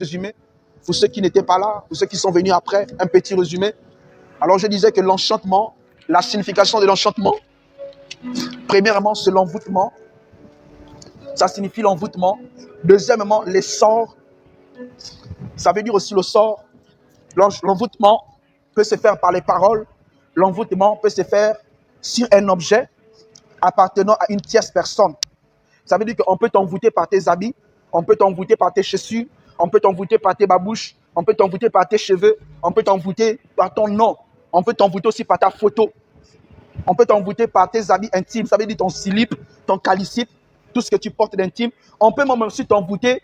résumé. Pour ceux qui n'étaient pas là, pour ceux qui sont venus après, un petit résumé. Alors je disais que l'enchantement, la signification de l'enchantement, premièrement, c'est l'envoûtement. Ça signifie l'envoûtement. Deuxièmement, les sorts. Ça veut dire aussi le sort. L'envoûtement peut se faire par les paroles. L'envoûtement peut se faire sur un objet appartenant à une tierce personne. Ça veut dire qu'on peut t'envoûter par tes habits, on peut t'envoûter par tes chaussures, on peut t'envoûter par tes babouches, on peut t'envoûter par tes cheveux, on peut t'envoûter par ton nom, on peut t'envoûter aussi par ta photo, on peut t'envoûter par tes habits intimes, ça veut dire ton slip, ton calicipe, tout ce que tu portes d'intime. On peut même aussi t'envoûter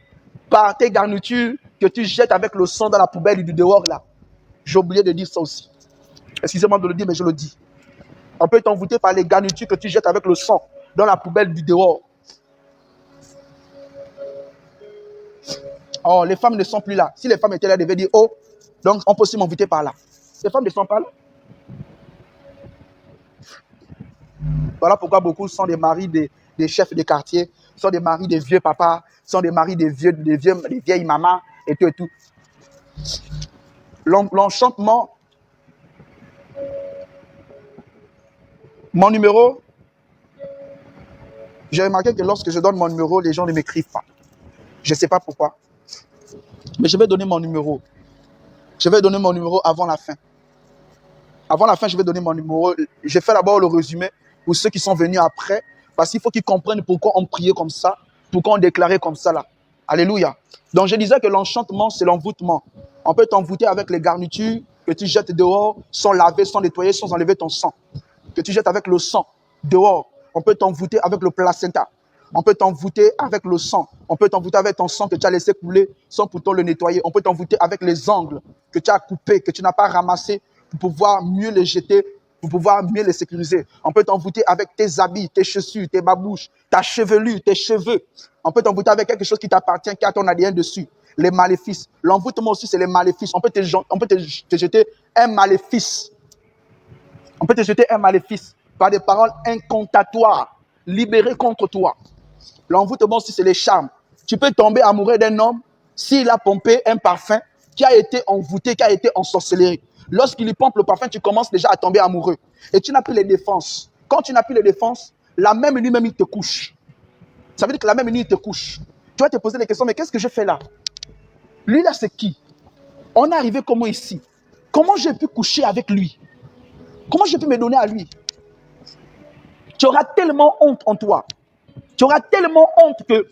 par tes garnitures que tu jettes avec le sang dans la poubelle du dehors là. J'ai oublié de dire ça aussi. Excusez-moi de le dire, mais je le dis. On peut t'envoûter par les garnitures que tu jettes avec le sang dans la poubelle du dehors. Oh, les femmes ne sont plus là. Si les femmes étaient là, elles devaient dire, oh, donc on peut aussi m'envoûter par là. Les femmes ne sont pas là. Voilà pourquoi beaucoup sont des maris des chefs de quartier, sont des maris des vieux papas, sont des maris des vieilles mamans, et tout et tout. L'enchantement. Mon numéro, j'ai remarqué que lorsque je donne mon numéro, les gens ne m'écrivent pas. Je ne sais pas pourquoi. Mais je vais donner mon numéro. Je vais donner mon numéro avant la fin. Avant la fin, je vais donner mon numéro. Je fais d'abord le résumé pour ceux qui sont venus après. Parce qu'il faut qu'ils comprennent pourquoi on priait comme ça, pourquoi on déclarait comme ça là. Alléluia. Donc je disais que l'enchantement, c'est l'envoûtement. On peut t'envoûter avec les garnitures que tu jettes dehors, sans laver, sans nettoyer, sans enlever ton sang. Que tu jettes avec le sang dehors. On peut t'envoûter avec le placenta. On peut t'envoûter avec le sang. On peut t'envoûter avec ton sang que tu as laissé couler sans pourtant le nettoyer. On peut t'envoûter avec les ongles que tu as coupés, que tu n'as pas ramassés pour pouvoir mieux les jeter, pour pouvoir mieux les sécuriser. On peut t'envoûter avec tes habits, tes chaussures, tes babouches, ta chevelure, tes cheveux. On peut t'envoûter avec quelque chose qui t'appartient, qui a ton ADN dessus. Les maléfices. L'envoûtement aussi, c'est les maléfices. On peut te jeter un maléfice. On peut te jeter un maléfice par des paroles incantatoires, libérées contre toi. L'envoûtement aussi, c'est les charmes. Tu peux tomber amoureux d'un homme s'il a pompé un parfum qui a été envoûté, qui a été ensorcelé. Lorsqu'il y pompe le parfum, tu commences déjà à tomber amoureux. Et tu n'as plus les défenses. Quand tu n'as plus les défenses, la même nuit même, il te couche. Ça veut dire que la même nuit, il te couche. Tu vas te poser des questions, mais qu'est-ce que je fais là? Lui là, c'est qui? On est arrivé comment ici? Comment j'ai pu coucher avec lui? Comment j'ai pu me donner à lui? Tu auras tellement honte en toi. Tu auras tellement honte que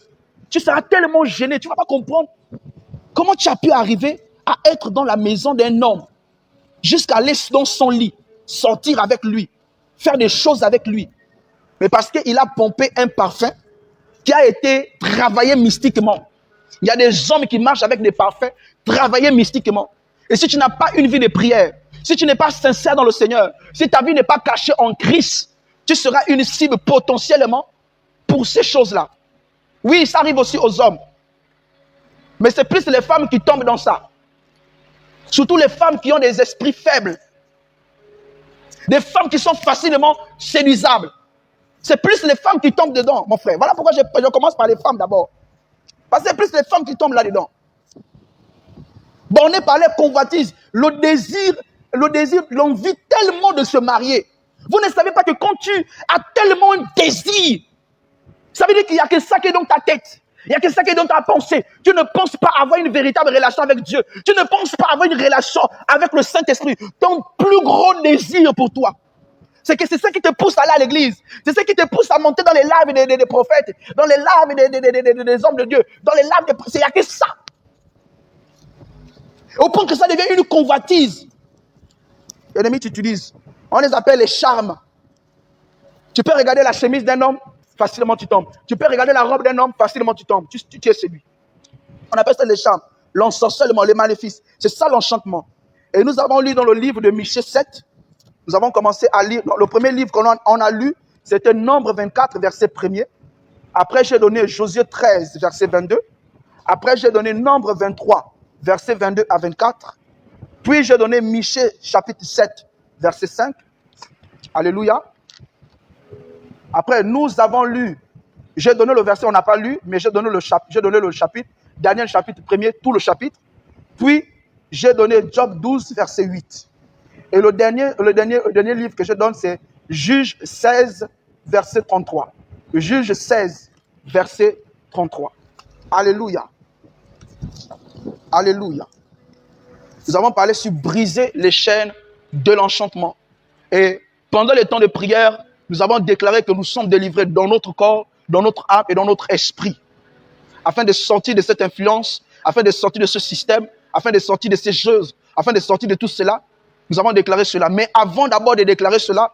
tu seras tellement gêné. Tu ne vas pas comprendre comment tu as pu arriver à être dans la maison d'un homme, jusqu'à aller dans son lit, sortir avec lui, faire des choses avec lui. Mais parce qu'il a pompé un parfum qui a été travaillé mystiquement. Il y a des hommes qui marchent avec des parfums travaillés mystiquement. Et si tu n'as pas une vie de prière, si tu n'es pas sincère dans le Seigneur, si ta vie n'est pas cachée en Christ, tu seras une cible potentiellement pour ces choses-là. Oui, ça arrive aussi aux hommes. Mais c'est plus les femmes qui tombent dans ça. Surtout les femmes qui ont des esprits faibles. Des femmes qui sont facilement séduisables. C'est plus les femmes qui tombent dedans, mon frère. Voilà pourquoi je commence par les femmes d'abord. Parce que c'est plus les femmes qui tombent là-dedans. Borné par les convoitises, le désir, l'envie tellement de se marier. Vous ne savez pas que quand tu as tellement un désir, ça veut dire qu'il n'y a que ça qui est dans ta tête. Il n'y a que ça qui est dans ta pensée. Tu ne penses pas avoir une véritable relation avec Dieu. Tu ne penses pas avoir une relation avec le Saint-Esprit. Ton plus gros désir pour toi, c'est que c'est ça qui te pousse à aller à l'église. C'est ça qui te pousse à monter dans les lives des prophètes, dans les lives des hommes de Dieu, dans les lives des... Il n'y a que ça. Au point que ça devient une convoitise. L'ennemi, tu utilises. On les appelle les charmes. Tu peux regarder la chemise d'un homme, facilement tu tombes. Tu peux regarder la robe d'un homme, facilement tu tombes. Tu es séduit. On appelle ça les charmes. L'ensorcellement, les maléfices. C'est ça l'enchantement. Et nous avons lu dans le livre de Michée 7, nous avons commencé à lire, le premier livre qu'on a lu, c'était Nombre 24, verset 1er. Après, j'ai donné Josué 13, verset 22. Après, j'ai donné Nombre 23, verset 22 à 24. Puis, j'ai donné Michée, chapitre 7, verset 5. Alléluia. Après, nous avons lu, j'ai donné le verset, on n'a pas lu, mais j'ai donné le chapitre. Daniel chapitre 1er, tout le chapitre. Puis, j'ai donné Job 12, verset 8. Et le dernier livre que je donne, c'est Juge 16, verset 33. Juge 16, verset 33. Alléluia. Alléluia. Nous avons parlé sur briser les chaînes de l'enchantement. Et pendant les temps de prière, nous avons déclaré que nous sommes délivrés dans notre corps, dans notre âme et dans notre esprit. Afin de sortir de cette influence, afin de sortir de ce système, afin de sortir de ces choses, afin de sortir de tout cela, nous avons déclaré cela. Mais avant d'abord de déclarer cela,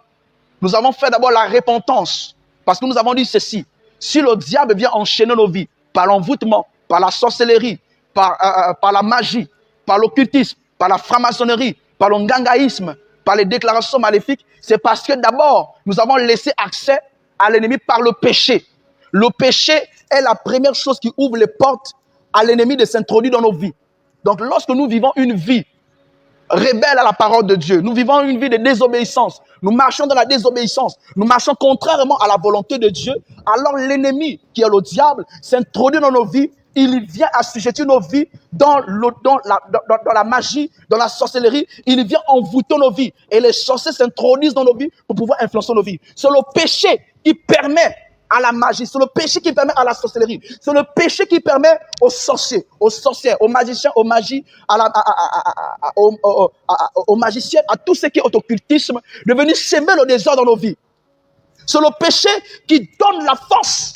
nous avons fait d'abord la repentance. Parce que nous avons dit ceci. Si le diable vient enchaîner nos vies par l'envoûtement, par la sorcellerie, par la magie, par l'occultisme, par la franc-maçonnerie, par le ngangaïsme, par les déclarations maléfiques, c'est parce que d'abord, nous avons laissé accès à l'ennemi par le péché. Le péché est la première chose qui ouvre les portes à l'ennemi de s'introduire dans nos vies. Donc, lorsque nous vivons une vie rebelle à la parole de Dieu, nous vivons une vie de désobéissance, nous marchons dans la désobéissance, nous marchons contrairement à la volonté de Dieu, alors l'ennemi, qui est le diable, s'introduit dans nos vies, il vient assujettir nos vies dans la magie, dans la sorcellerie, il vient envoûter nos vies, et les sorciers s'introduisent dans nos vies pour pouvoir influencer nos vies. C'est le péché qui permet à la magie, c'est le péché qui permet à la sorcellerie, c'est le péché qui permet aux sorciers, aux sorcières, aux magiciens, aux magies, aux magiciens, à tout ce qui est occultisme, de venir s'aimer le désordre dans nos vies. C'est le péché qui donne la force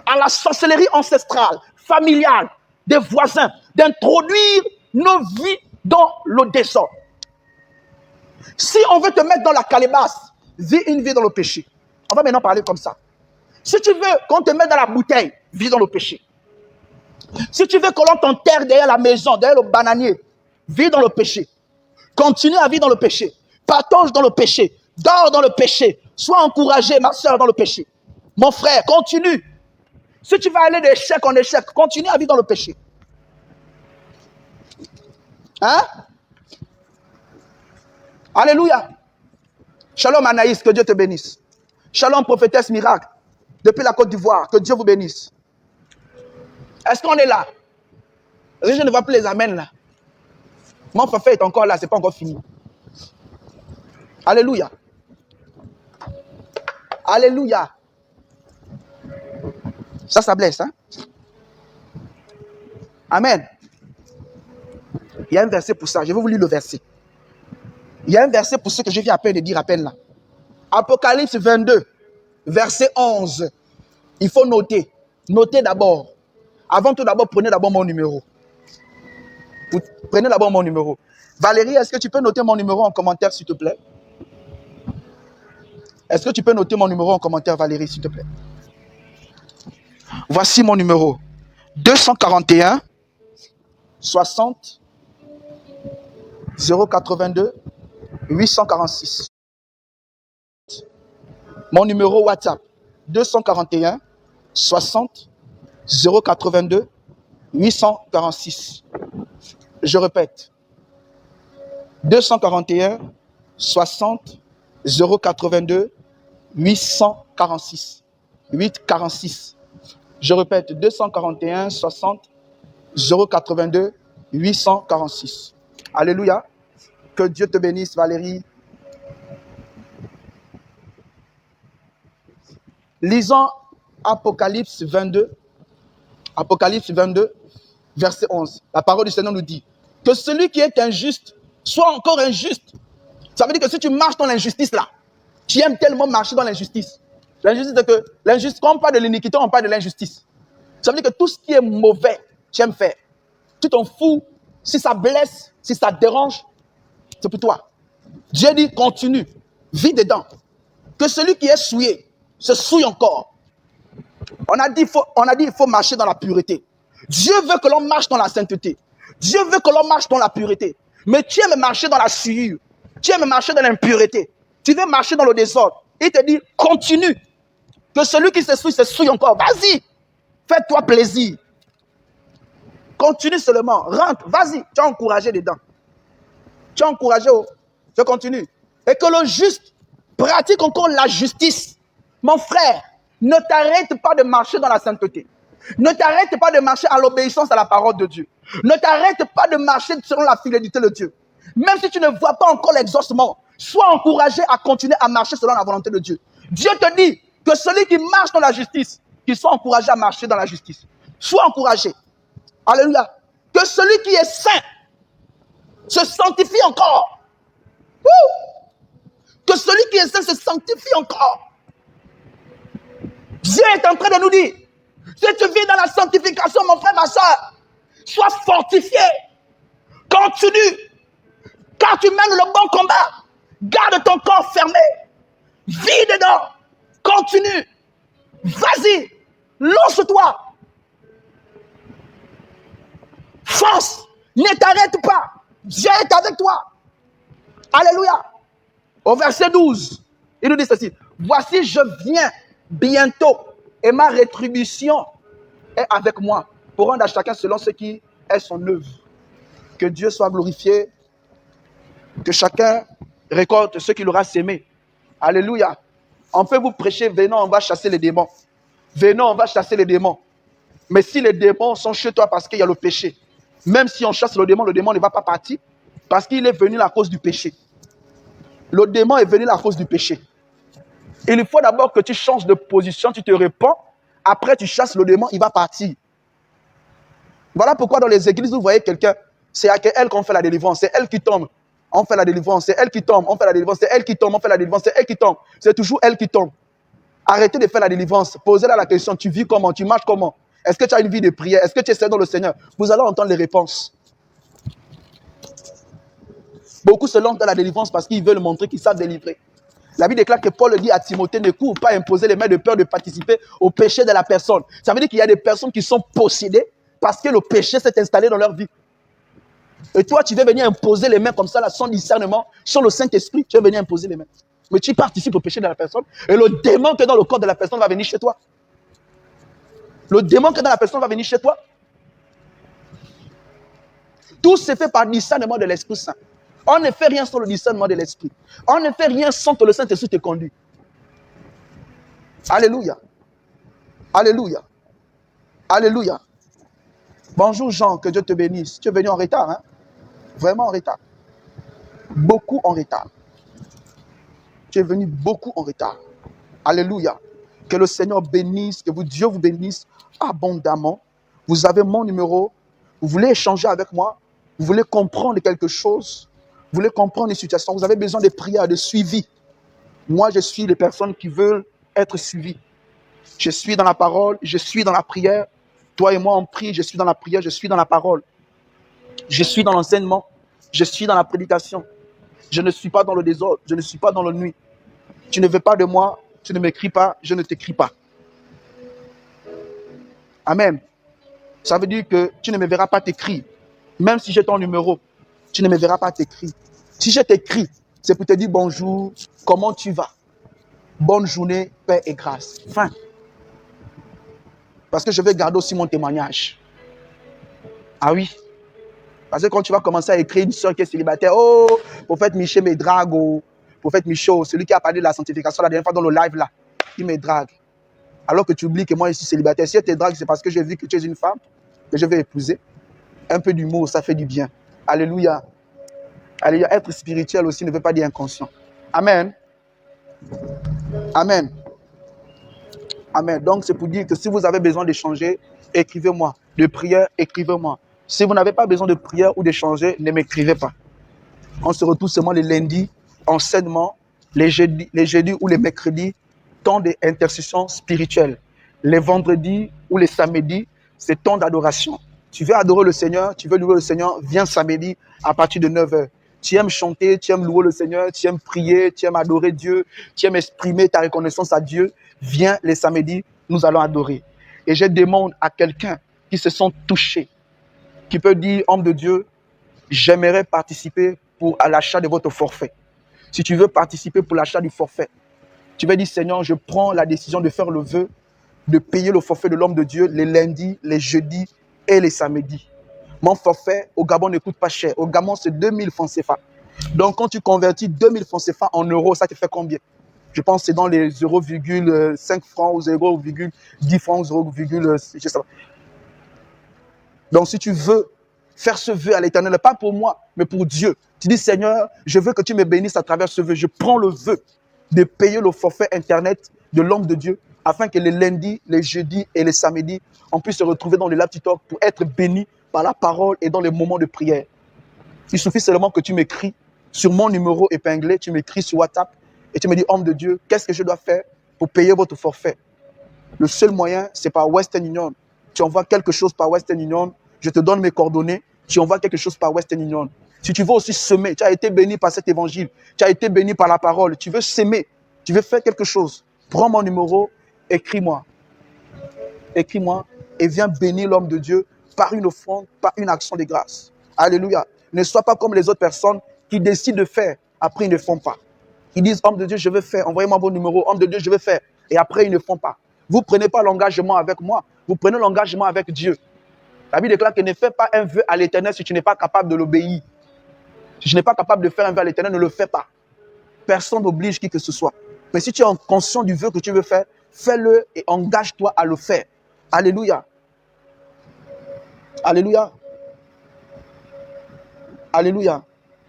à la sorcellerie ancestrale, familiale, des voisins, d'introduire nos vies dans le désordre. Si on veut te mettre dans la calebasse, vis une vie dans le péché. On va maintenant parler comme ça. Si tu veux qu'on te mette dans la bouteille, vis dans le péché. Si tu veux que l'on t'enterre derrière la maison, derrière le bananier, vis dans le péché. Continue à vivre dans le péché. Partage dans le péché. Dors dans le péché. Sois encouragé, ma soeur, dans le péché. Mon frère, continue. Si tu vas aller d'échec en échec, continue à vivre dans le péché. Hein? Alléluia. Shalom Anaïs, que Dieu te bénisse. Shalom prophétesse miracle, depuis la Côte d'Ivoire, que Dieu vous bénisse. Est-ce qu'on est là? Je ne vois plus les amens là. Mon frère est encore là, ce n'est pas encore fini. Alléluia. Alléluia. Ça blesse, hein? Amen. Il y a un verset pour ça, je vais vous lire le verset. Il y a un verset pour ce que je viens à peine de dire à peine là. Apocalypse 22, verset 11. Il faut noter. Notez d'abord. Avant tout d'abord, prenez d'abord mon numéro. Prenez d'abord mon numéro. Valérie, est-ce que tu peux noter mon numéro en commentaire, s'il te plaît? Est-ce que tu peux noter mon numéro en commentaire, Valérie, s'il te plaît? Voici mon numéro. 241 60 082 846. Mon numéro WhatsApp, 241 60 082 846. Je répète, 241 60 082 846. 846. Je répète, 241 60 082 846. Alléluia. Que Dieu te bénisse, Valérie. Lisons Apocalypse 22. Apocalypse 22, verset 11. La parole du Seigneur nous dit que celui qui est injuste soit encore injuste. Ça veut dire que si tu marches dans l'injustice là, tu aimes tellement marcher dans l'injustice. L'injustice, c'est que l'injustice, quand on parle de l'iniquité, on parle de l'injustice. Ça veut dire que tout ce qui est mauvais, tu aimes faire. Tu t'en fous. Si ça blesse, si ça te dérange, c'est pour toi. Dieu dit continue, vis dedans. Que celui qui est souillé se souille encore. On a dit il faut marcher dans la pureté. Dieu veut que l'on marche dans la sainteté. Dieu veut que l'on marche dans la pureté. Mais tu aimes marcher dans la souillure. Tu aimes marcher dans l'impureté. Tu veux marcher dans le désordre. Il te dit continue. Que celui qui se souille encore. Vas-y. Fais-toi plaisir. Continue seulement. Rentre. Vas-y. Tu es encouragé dedans. Tu es encouragé. Je continue. Et que le juste pratique encore la justice. Mon frère, ne t'arrête pas de marcher dans la sainteté. Ne t'arrête pas de marcher à l'obéissance à la parole de Dieu. Ne t'arrête pas de marcher selon la fidélité de Dieu. Même si tu ne vois pas encore l'exaucement, sois encouragé à continuer à marcher selon la volonté de Dieu. Dieu te dit que celui qui marche dans la justice, qu'il soit encouragé à marcher dans la justice. Sois encouragé. Alléluia. Que celui qui est saint se sanctifie encore. Que celui qui est saint se sanctifie encore. Dieu est en train de nous dire, si tu vis dans la sanctification, mon frère, ma soeur, sois fortifié. Continue. Car tu mènes le bon combat. Garde ton corps fermé. Vis dedans. Continue. Vas-y. Lance-toi. Force. Ne t'arrête pas. Dieu est avec toi. Alléluia. Au verset 12, il nous dit ceci. Voici, je viens bientôt et ma rétribution est avec moi pour rendre à chacun selon ce qui est son œuvre. Que Dieu soit glorifié. Que chacun récolte ce qu'il aura sémé. Alléluia. On peut vous prêcher, venons, on va chasser les démons. Venons, on va chasser les démons. Mais si les démons sont chez toi parce qu'il y a le péché, même si on chasse le démon ne va pas partir parce qu'il est venu à cause du péché. Le démon est venu à cause du péché. Il faut d'abord que tu changes de position, tu te répands. Après, tu chasses le démon, il va partir. Voilà pourquoi dans les églises, vous voyez quelqu'un, c'est à elle qu'on fait la délivrance. C'est elle qui tombe, on fait la délivrance. C'est elle qui tombe, on fait la délivrance. C'est elle qui tombe, on fait la délivrance. C'est elle qui tombe. C'est toujours elle qui tombe. Arrêtez de faire la délivrance. Posez-la la question, tu vis comment? Tu marches comment? Est-ce que tu as une vie de prière? Est-ce que tu es dans le Seigneur? Vous allez entendre les réponses. Beaucoup se lancent dans la délivrance parce qu'ils veulent montrer qu'ils savent délivrer. La Bible déclare que Paul dit à Timothée, ne cours pas imposer les mains de peur de participer au péché de la personne. Ça veut dire qu'il y a des personnes qui sont possédées parce que le péché s'est installé dans leur vie. Et toi, tu veux venir imposer les mains comme ça, là, sans discernement, sans le Saint-Esprit, tu veux venir imposer les mains. Mais tu participes au péché de la personne et le démon qui est dans le corps de la personne va venir chez toi. Le démon qui est dans la personne va venir chez toi. Tout se fait par discernement de l'Esprit Saint. On ne fait rien sans le discernement de l'Esprit. On ne fait rien sans que le Saint-Esprit te conduise. Alléluia. Alléluia. Alléluia. Bonjour Jean, que Dieu te bénisse. Tu es venu en retard, hein? Vraiment en retard. Beaucoup en retard. Tu es venu beaucoup en retard. Alléluia. Que le Seigneur bénisse, que Dieu vous bénisse abondamment. Vous avez mon numéro. Vous voulez échanger avec moi. Vous voulez comprendre quelque chose. Vous voulez comprendre une situation. Vous avez besoin de prières, de suivi. Moi, je suis les personnes qui veulent être suivies. Je suis dans la parole, je suis dans la prière. Toi et moi, on prie, je suis dans la prière, je suis dans la parole. Je suis dans l'enseignement, je suis dans la prédication. Je ne suis pas dans le désordre, je ne suis pas dans la nuit. Tu ne veux pas de moi, tu ne m'écris pas, je ne t'écris pas. Amen. Ça veut dire que tu ne me verras pas t'écrire. Même si j'ai ton numéro, tu ne me verras pas t'écrire. Si je t'écris, c'est pour te dire bonjour, comment tu vas? Bonne journée, paix et grâce. Fin. Parce que je vais garder aussi mon témoignage. Ah oui. Parce que quand tu vas commencer à écrire une soeur qui est célibataire, oh, prophète Michel me drague, oh, prophète Michaud, celui qui a parlé de la sanctification la dernière fois dans le live là, il me drague. Alors que tu oublies que moi je suis célibataire. Si elle te drague, c'est parce que j'ai vu que tu es une femme que je vais épouser. Un peu d'humour, ça fait du bien. Alléluia. Alléluia. Être spirituel aussi ne veut pas dire inconscient. Amen. Amen. Amen. Donc, c'est pour dire que si vous avez besoin d'échanger, écrivez-moi. De prière, écrivez-moi. Si vous n'avez pas besoin de prière ou d'échanger, ne m'écrivez pas. On se retrouve seulement les lundis, enseignement, les jeudis ou les mercredis, temps d'intercession spirituelle. Les vendredis ou les samedis, c'est temps d'adoration. Tu veux adorer le Seigneur, tu veux louer le Seigneur, viens samedi à partir de 9h. Tu aimes chanter, tu aimes louer le Seigneur, tu aimes prier, tu aimes adorer Dieu, tu aimes exprimer ta reconnaissance à Dieu. Viens les samedis, nous allons adorer. Et je demande à quelqu'un qui se sent touché, qui peut dire, homme de Dieu, j'aimerais participer à l'achat de votre forfait. Si tu veux participer pour l'achat du forfait, tu vas dire, Seigneur, je prends la décision de faire le vœu, de payer le forfait de l'homme de Dieu les lundis, les jeudis et les samedis. Mon forfait au Gabon ne coûte pas cher. Au Gabon, c'est 2000 francs CFA. Donc, quand tu convertis 2000 francs CFA en euros, ça te fait combien? Je pense que c'est dans les 0,5 francs ou 0,10 francs ou 0, je sais pas. Donc si tu veux faire ce vœu à l'Éternel, pas pour moi, mais pour Dieu. Tu dis, Seigneur, je veux que tu me bénisses à travers ce vœu. Je prends le vœu de payer le forfait Internet de l'homme de Dieu afin que les lundis, les jeudis et les samedis, on puisse se retrouver dans le Lapti Talk pour être bénis par la parole et dans les moments de prière. Il suffit seulement que tu m'écris sur mon numéro épinglé, tu m'écris sur WhatsApp et tu me dis, homme de Dieu, qu'est-ce que je dois faire pour payer votre forfait? Le seul moyen, c'est par Western Union. Tu envoies quelque chose par Western Union, je te donne mes coordonnées, tu envoies quelque chose par Western Union. Si tu veux aussi semer, tu as été béni par cet évangile, tu as été béni par la parole, tu veux semer, tu veux faire quelque chose, prends mon numéro, écris-moi. Écris-moi et viens bénir l'homme de Dieu par une offrande, par une action de grâce. Alléluia. Ne sois pas comme les autres personnes qui décident de faire, après ils ne font pas. Ils disent, homme de Dieu, je veux faire, envoyez-moi mon numéro, homme de Dieu, je veux faire. Et après, ils ne font pas. Vous ne prenez pas l'engagement avec moi, vous prenez l'engagement avec Dieu. La Bible déclare que ne fais pas un vœu à l'Éternel si tu n'es pas capable de l'obéir. Si tu n'es pas capable de faire un vœu à l'Éternel, ne le fais pas. Personne n'oblige qui que ce soit. Mais si tu es conscient du vœu que tu veux faire, fais-le et engage-toi à le faire. Alléluia. Alléluia. Alléluia.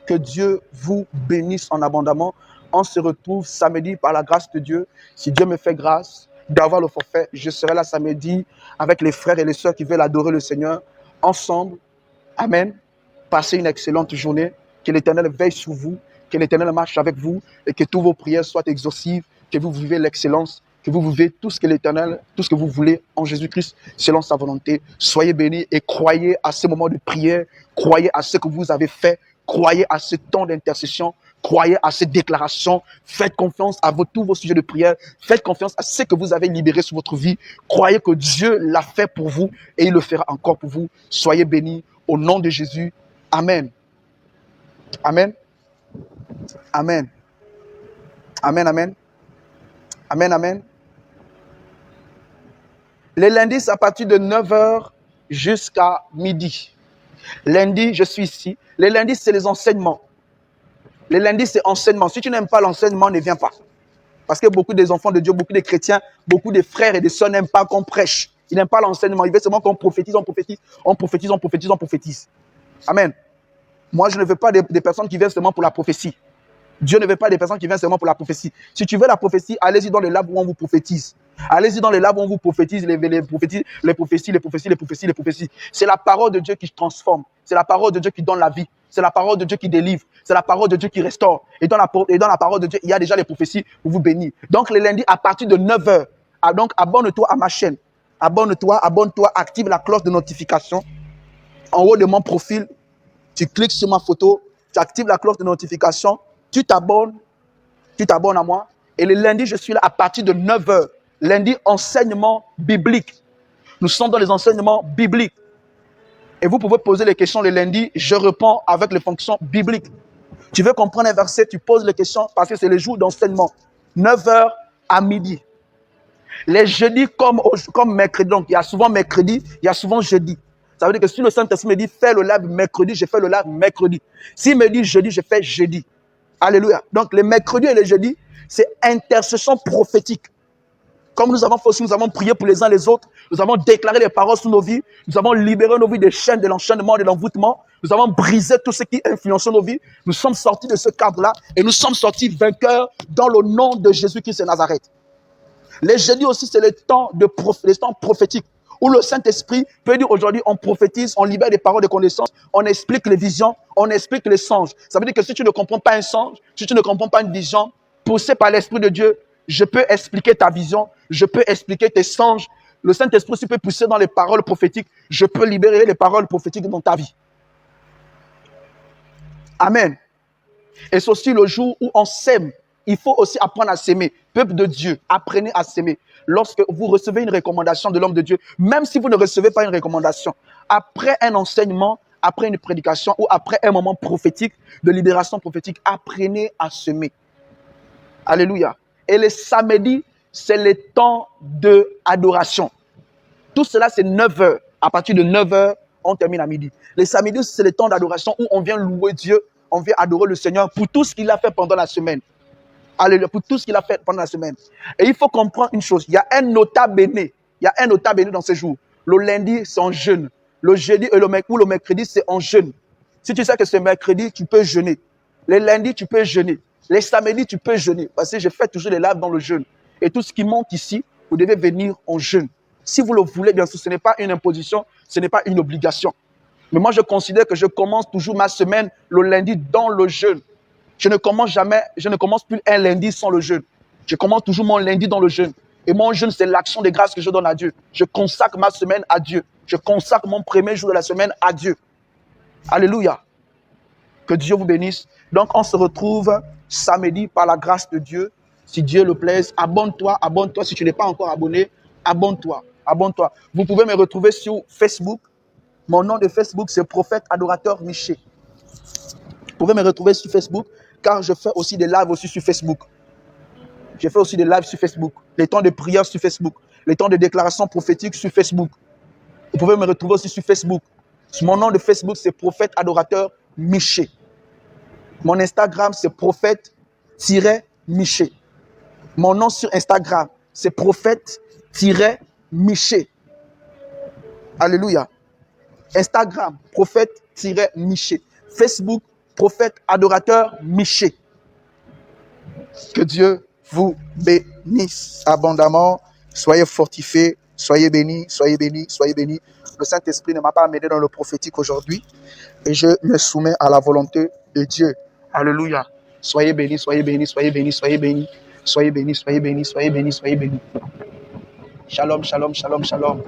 Que Dieu vous bénisse en abondamment. On se retrouve samedi par la grâce de Dieu. Si Dieu me fait grâce d'avoir le forfait, je serai là samedi avec les frères et les sœurs qui veulent adorer le Seigneur ensemble. Amen. Passez une excellente journée. Que l'Éternel veille sur vous. Que l'Éternel marche avec vous et que toutes vos prières soient exaucives. Que vous vivez l'excellence. Que vous vivez tout ce que l'Éternel, tout ce que vous voulez en Jésus-Christ selon sa volonté. Soyez bénis et croyez à ces moments de prière. Croyez à ce que vous avez fait. Croyez à ce temps d'intercession. Croyez à ces déclarations. Faites confiance à tous vos sujets de prière. Faites confiance à ce que vous avez libéré sur votre vie. Croyez que Dieu l'a fait pour vous et il le fera encore pour vous. Soyez bénis au nom de Jésus. Amen. Amen. Amen. Amen, amen. Amen, amen. Les lundis, c'est à partir de 9h jusqu'à midi. Lundi, je suis ici. Les lundis, c'est les enseignements. Les lundis, c'est enseignement. Si tu n'aimes pas l'enseignement, ne viens pas. Parce que beaucoup des enfants de Dieu, beaucoup de chrétiens, beaucoup de frères et de sœurs n'aiment pas qu'on prêche. Ils n'aiment pas l'enseignement. Ils veulent seulement qu'on prophétise, on prophétise, on prophétise, on prophétise, on prophétise. Amen. Moi, je ne veux pas des personnes qui viennent seulement pour la prophétie. Dieu ne veut pas des personnes qui viennent seulement pour la prophétie. Si tu veux la prophétie, allez-y dans les labs où on vous prophétise. Allez-y dans les labs où on vous prophétise les prophéties. C'est la parole de Dieu qui transforme. C'est la parole de Dieu qui donne la vie. C'est la parole de Dieu qui délivre. C'est la parole de Dieu qui restaure. Et dans la parole de Dieu, il y a déjà les prophéties pour vous bénir. Donc, les lundis, à partir de 9h, donc abonne-toi à ma chaîne. Abonne-toi, active la cloche de notification. En haut de mon profil, tu cliques sur ma photo, tu actives la cloche de notification. Tu t'abonnes à moi. Et le lundi, je suis là à partir de 9h. Lundi, enseignement biblique. Nous sommes dans les enseignements bibliques. Et vous pouvez poser les questions le lundi. Je réponds avec les fonctions bibliques. Tu veux comprendre un verset, tu poses les questions parce que c'est le jour d'enseignement. 9h à midi. Les jeudis comme mercredi. Donc, il y a souvent mercredi, il y a souvent jeudi. Ça veut dire que si le Saint-Esprit me dit fais le live mercredi, je fais le live mercredi. S'il me dit jeudi, je fais jeudi. Alléluia. Donc, les mercredis et les jeudis, c'est intercession prophétique. Comme nous avons fait aussi, nous avons prié pour les uns les autres. Nous avons déclaré les paroles sur nos vies. Nous avons libéré nos vies des chaînes de l'enchaînement, de l'envoûtement. Nous avons brisé tout ce qui influençait nos vies. Nous sommes sortis de ce cadre-là et nous sommes sortis vainqueurs dans le nom de Jésus-Christ de Nazareth. Les jeudis aussi, c'est le temps prophétique où le Saint-Esprit peut dire aujourd'hui, on prophétise, on libère des paroles de connaissance, on explique les visions, on explique les songes. Ça veut dire que si tu ne comprends pas un songe, si tu ne comprends pas une vision, poussé par l'Esprit de Dieu, je peux expliquer ta vision, je peux expliquer tes songes. Le Saint-Esprit aussi peut pousser dans les paroles prophétiques. Je peux libérer les paroles prophétiques dans ta vie. Amen. Et c'est aussi le jour où on sème. Il faut aussi apprendre à s'aimer. Peuple de Dieu, apprenez à s'aimer. Lorsque vous recevez une recommandation de l'homme de Dieu, même si vous ne recevez pas une recommandation, après un enseignement, après une prédication ou après un moment prophétique, de libération prophétique, apprenez à s'aimer. Alléluia. Et les samedis, c'est le temps de adoration. Tout cela, c'est 9h. À partir de 9h, on termine à midi. Les samedis, c'est le temps d'adoration où on vient louer Dieu, on vient adorer le Seigneur pour tout ce qu'il a fait pendant la semaine. Alléluia, pour tout ce qu'il a fait pendant la semaine. Et il faut comprendre une chose, il y a un nota béni. Il y a un nota béni dans ces jours. Le lundi, c'est en jeûne. Le jeudi et le mercredi, c'est en jeûne. Si tu sais que c'est mercredi, tu peux jeûner. Les lundis, tu peux jeûner. Les samedis, tu peux jeûner. Parce que je fais toujours des lives dans le jeûne. Et tout ce qui monte ici, vous devez venir en jeûne. Si vous le voulez, bien sûr, ce n'est pas une imposition, ce n'est pas une obligation. Mais moi, je considère que je commence toujours ma semaine le lundi dans le jeûne. Je ne commence plus un lundi sans le jeûne. Je commence toujours mon lundi dans le jeûne. Et mon jeûne, c'est l'action des grâces que je donne à Dieu. Je consacre ma semaine à Dieu. Je consacre mon premier jour de la semaine à Dieu. Alléluia. Que Dieu vous bénisse. Donc, on se retrouve samedi par la grâce de Dieu. Si Dieu le plaise, abonne-toi, abonne-toi. Si tu n'es pas encore abonné, abonne-toi, abonne-toi. Vous pouvez me retrouver sur Facebook. Mon nom de Facebook, c'est Prophète Adorateur Miché. Vous pouvez me retrouver sur Facebook, car je fais aussi des lives aussi sur Facebook. Je fais aussi des lives sur Facebook. Les temps de prière sur Facebook. Les temps de déclaration prophétique sur Facebook. Vous pouvez me retrouver aussi sur Facebook. Mon nom de Facebook, c'est Prophète Adorateur Miché. Mon Instagram, c'est Prophète-Miché. Mon nom sur Instagram, c'est Prophète-Miché. Alléluia. Instagram, Prophète-Miché. Facebook, Prophète Adorateur Miché. Que Dieu vous bénisse abondamment. Soyez fortifiés, soyez bénis, soyez bénis, soyez bénis. Le Saint-Esprit ne m'a pas amené dans le prophétique aujourd'hui et je me soumets à la volonté de Dieu. Alléluia. Soyez bénis, soyez bénis, soyez bénis, soyez bénis. Soyez bénis, soyez bénis, soyez bénis, soyez bénis. Shalom, shalom, shalom, shalom.